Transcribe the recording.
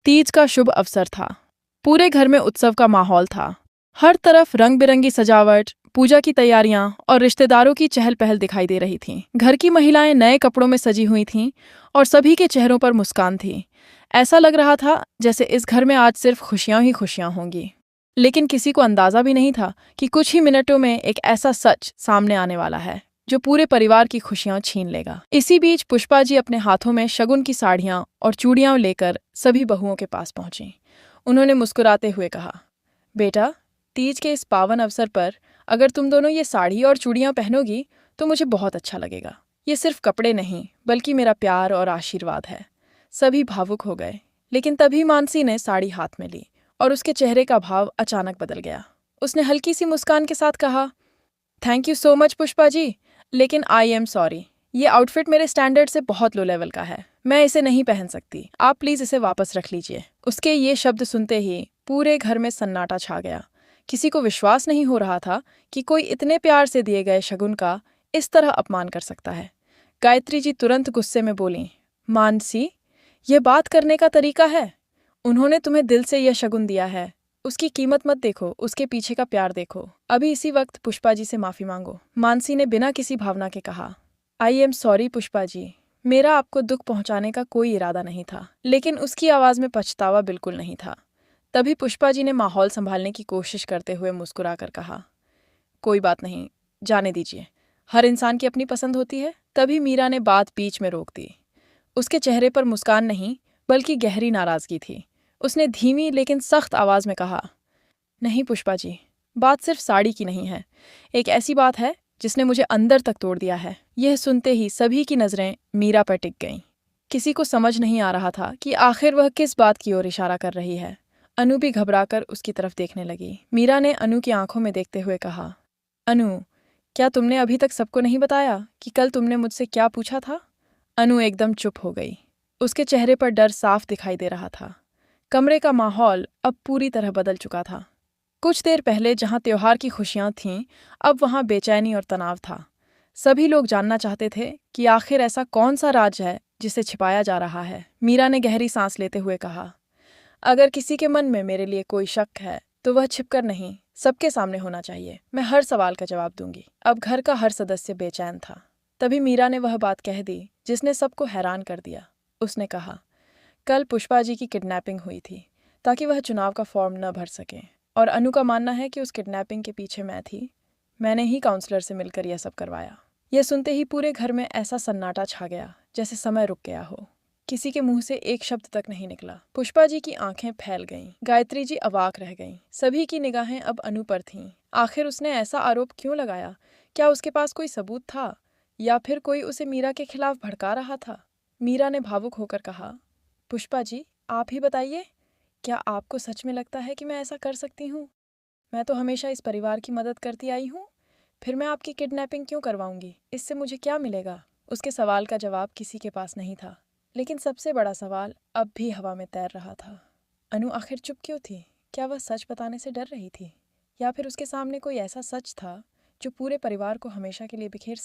तीज का शुभ अवसर था। पूरे घर में उत्सव का माहौल था। हर तरफ रंग बिरंगी सजावट, पूजा की तैयारियां और रिश्तेदारों की चहल पहल दिखाई दे रही थीं। घर की महिलाएं नए कपड़ों में सजी हुई थीं और सभी के चेहरों पर मुस्कान थी। ऐसा लग रहा था जैसे इस घर में आज सिर्फ खुशियां ही खुशियां होंगी। लेकिन किसी को अंदाजा भी नहीं था कि कुछ ही मिनटों में एक ऐसा सच सामने आने वाला है जो पूरे परिवार की खुशियां छीन लेगा। इसी बीच पुष्पा जी अपने हाथों में शगुन की साड़ियां और चूड़ियां लेकर सभी बहुओं के पास पहुंची। उन्होंने मुस्कुराते हुए कहा, बेटा, तीज के इस पावन अवसर पर अगर तुम दोनों ये साड़ी और चूड़ियां पहनोगी तो मुझे बहुत अच्छा लगेगा। ये सिर्फ कपड़े नहीं बल्कि मेरा प्यार और आशीर्वाद है। सभी भावुक हो गए, लेकिन तभी मानसी ने साड़ी हाथ में ली और उसके चेहरे का भाव अचानक बदल गया। उसने हल्की सी मुस्कान के साथ कहा, thank you so much Pushpa ji, लेकिन आई एम सॉरी, ये आउटफिट मेरे स्टैंडर्ड से बहुत लो लेवल का है। मैं इसे नहीं पहन सकती। आप प्लीज इसे वापस रख लीजिए। उसके ये शब्द सुनते ही पूरे घर में सन्नाटा छा गया। किसी को विश्वास नहीं हो रहा था कि कोई इतने प्यार से दिए गए शगुन का इस तरह अपमान कर सकता है। गायत्री जी तुरंत गुस्से में बोली, मानसी, यह बात करने का तरीका है? उन्होंने तुम्हें दिल से यह शगुन दिया है। उसकी कीमत मत देखो, उसके पीछे का प्यार देखो। अभी इसी वक्त पुष्पा जी से माफी मांगो। मानसी ने बिना किसी भावना के कहा, आई एम सॉरी पुष्पा जी, मेरा आपको दुख पहुंचाने का कोई इरादा नहीं था। लेकिन उसकी आवाज में पछतावा बिल्कुल नहीं था। तभी पुष्पा जी ने माहौल संभालने की कोशिश करते हुए मुस्कुराकर कहा, कोई बात नहीं, जाने दीजिए। हर इंसान की अपनी पसंद होती है। तभी मीरा ने बात बीच में रोक दी। उसके चेहरे पर मुस्कान नहीं बल्कि गहरी नाराजगी थी। उसने धीमी लेकिन सख्त आवाज में कहा, नहीं पुष्पा जी, बात सिर्फ साड़ी की नहीं है। एक ऐसी बात है जिसने मुझे अंदर तक तोड़ दिया है। यह सुनते ही सभी की नजरें मीरा पर टिक गईं। किसी को समझ नहीं आ रहा था कि आखिर वह किस बात की ओर इशारा कर रही है। अनु भी घबराकर उसकी तरफ देखने लगी। मीरा ने अनु की आंखों में देखते हुए कहा, अनु, क्या तुमने अभी तक सबको नहीं बताया कि कल तुमने मुझसे क्या पूछा था? अनु एकदम चुप हो गई। उसके चेहरे पर डर साफ दिखाई दे रहा था। कमरे का माहौल अब पूरी तरह बदल चुका था। कुछ देर पहले जहां त्योहार की खुशियां थीं, अब वहां बेचैनी और तनाव था। सभी लोग जानना चाहते थे कि आखिर ऐसा कौन सा राज है जिसे छिपाया जा रहा है। मीरा ने गहरी सांस लेते हुए कहा, अगर किसी के मन में मेरे लिए कोई शक है तो वह छिपकर नहीं, सबके सामने होना चाहिए। मैं हर सवाल का जवाब दूंगी। अब घर का हर सदस्य बेचैन था। तभी मीरा ने वह बात कह दी जिसने सबको हैरान कर दिया। उसने कहा, कल पुष्पा जी की किडनैपिंग हुई थी ताकि वह चुनाव का फॉर्म न भर सके, और अनु का मानना है कि उस किडनैपिंग के पीछे मैं थी। मैंने ही काउंसलर से मिलकर यह सब करवाया। यह सुनते ही पूरे घर में ऐसा सन्नाटा छा गया जैसे समय रुक गया हो। किसी के मुंह से एक शब्द तक नहीं निकला। पुष्पा जी की आंखें फैल गईं। गायत्री जी अवाक रह गईं। सभी की निगाहें अब अनु पर थीं। आखिर उसने ऐसा आरोप क्यों लगाया? क्या उसके पास कोई सबूत था या फिर कोई उसे मीरा के खिलाफ भड़का रहा था? मीरा ने भावुक होकर कहा, पुष्पा जी, आप ही बताइए, क्या आपको सच में लगता है कि मैं ऐसा कर सकती हूँ? मैं तो हमेशा इस परिवार की मदद करती आई हूँ। फिर मैं आपकी किडनैपिंग क्यों करवाऊंगी? इससे मुझे क्या मिलेगा? उसके सवाल का जवाब किसी के पास नहीं था। लेकिन सबसे बड़ा सवाल अब भी हवा में तैर रहा था। अनु आखिर चुप क्यों थी? क्या वह सच बताने से डर रही थी, या फिर उसके सामने कोई ऐसा सच था जो पूरे परिवार को हमेशा के लिए बिखेर